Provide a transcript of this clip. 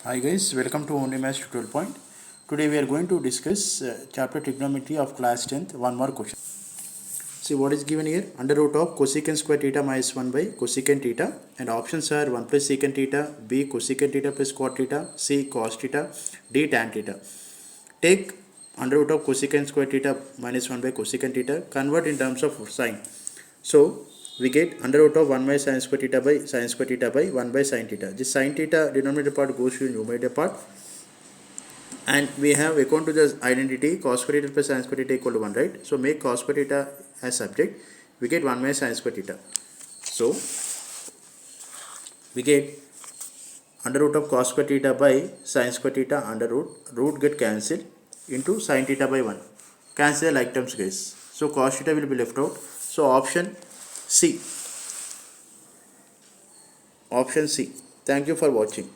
Hi guys, welcome to Only Maths Tutorial Point. Today we are going to discuss chapter Trigonometry of class 10th. One more question. See what is given here. Under root of cosecant square theta minus 1 by cosecant theta, and options are 1 plus secant theta, B cosecant theta plus cot theta, C cos theta, D tan theta. Take under root of cosecant square theta minus 1 by cosecant theta, convert in terms of sign. So we get under root of 1 by sin square theta by sin square theta by 1 by sin theta. This sin theta denominator part goes to numerator part, and we have according to the identity cos square theta plus sin square theta equal to 1, right? So make cos square theta as subject, we get 1 by sin square theta. So we get under root of cos square theta by sin square theta under root get cancelled into sin theta by 1. Cancel the like terms guys. So cos theta will be left out. So option C. Option C. Thank you for watching.